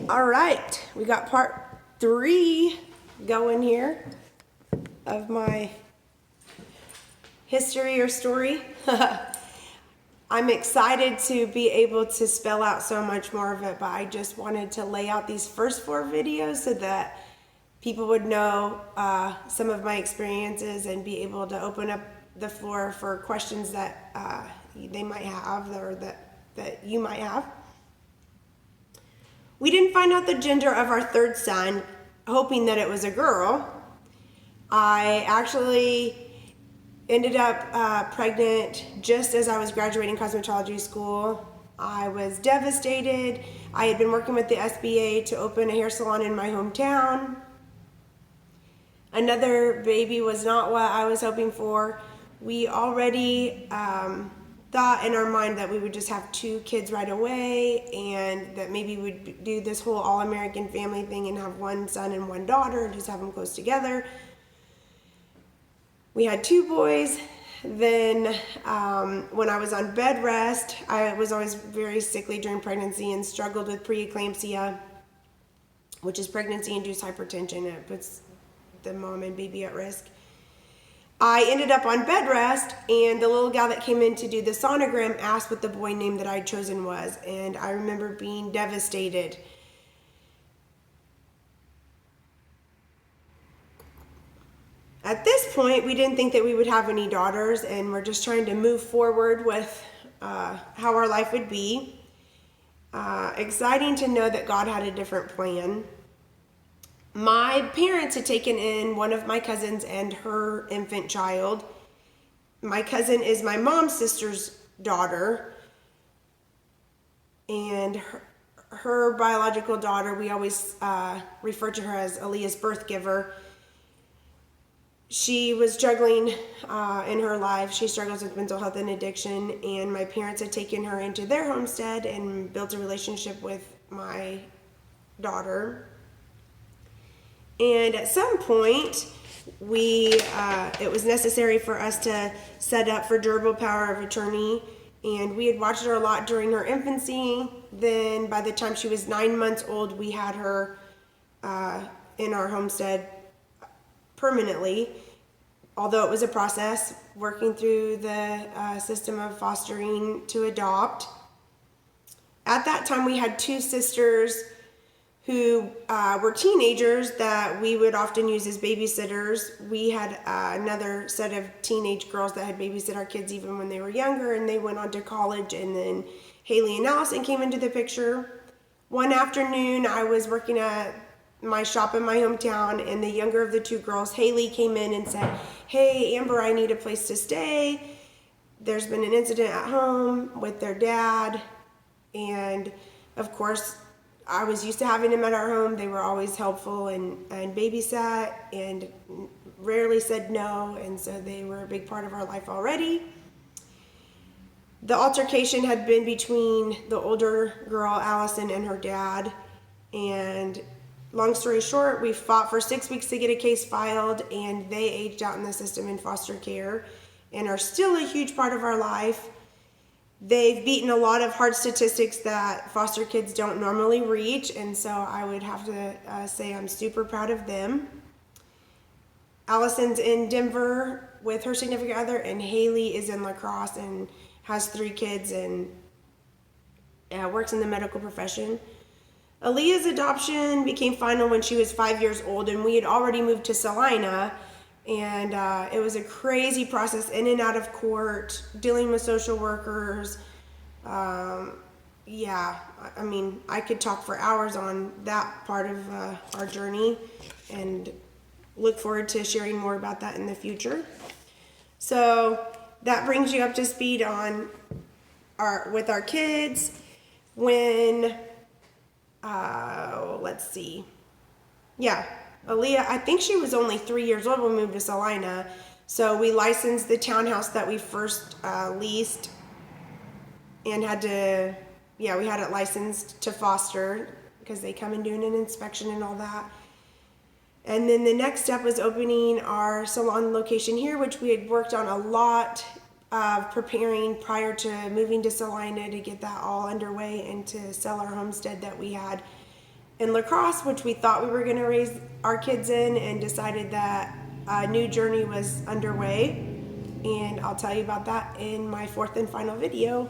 All right, we got part 3 going here of my history or story. I'm excited to be able to spell out so much more of it, but I just wanted to lay out these first 4 videos so that people would know some of my experiences and be able to open up the floor for questions that they might have or that you might have. We didn't find out the gender of our 3rd son, hoping that it was a girl. I actually ended up pregnant just as I was graduating cosmetology school. I was devastated. I had been working with the SBA to open a hair salon in my hometown. Another baby was not what I was hoping for. We already thought in our mind that we would just have 2 kids right away, and that maybe we'd do this whole all-American family thing and have 1 son and 1 daughter and just have them close together. We had 2 boys. Then when I was on bed rest, I was always very sickly during pregnancy and struggled with preeclampsia, which is pregnancy-induced hypertension. It puts the mom and baby at risk. I ended up on bed rest, and the little gal that came in to do the sonogram asked what the boy name that I'd chosen was, and I remember being devastated. At this point, we didn't think that we would have any daughters, and we're just trying to move forward with how our life would be. Exciting to know that God had a different plan. My parents had taken in one of my cousins and her infant child. My cousin is my mom's sister's daughter, and her biological daughter, we always refer to her as Aaliyah's birth giver. She was struggling in her life. She struggles with mental health and addiction, and my parents had taken her into their homestead and built a relationship with my daughter. And at some point, it was necessary for us to set up for durable power of attorney, and we had watched her a lot during her infancy. Then by the time she was 9 months old, we had her in our homestead permanently, although it was a process working through the system of fostering to adopt. At that time, we had 2 sisters who were teenagers that we would often use as babysitters. We had another set of teenage girls that had babysit our kids even when they were younger, and they went on to college, and then Haley and Allison came into the picture. One afternoon, I was working at my shop in my hometown, and the younger of the 2 girls, Haley, came in and said, "Hey, Amber, I need a place to stay. There's been an incident at home with their dad." And of course, I was used to having them at our home. They were always helpful and babysat and rarely said no, and so they were a big part of our life already. The altercation had been between the older girl, Allison, and her dad, and long story short, we fought for 6 weeks to get a case filed, and they aged out in the system in foster care and are still a huge part of our life. They've beaten a lot of hard statistics that foster kids don't normally reach, and so I would have to say I'm super proud of them. Allison's in Denver with her significant other, and Haley is in La Crosse and has 3 kids and works in the medical profession. Aaliyah's adoption became final when she was 5 years old, and we had already moved to Salina. And it was a crazy process, in and out of court, dealing with social workers. Yeah, I mean, I could talk for hours on that part of our journey, and look forward to sharing more about that in the future. So that brings you up to speed on with our kids. When, let's see, yeah. Aaliyah, I think she was only 3 years old when we moved to Salina. So we licensed the townhouse that we first leased, and we had it licensed to foster because they come and do an inspection and all that. And then the next step was opening our salon location here, which we had worked on a lot of preparing prior to moving to Salina to get that all underway and to sell our homestead that we had in La Crosse, which we thought we were going to raise our kids in, and decided that a new journey was underway. And I'll tell you about that in my fourth and final video.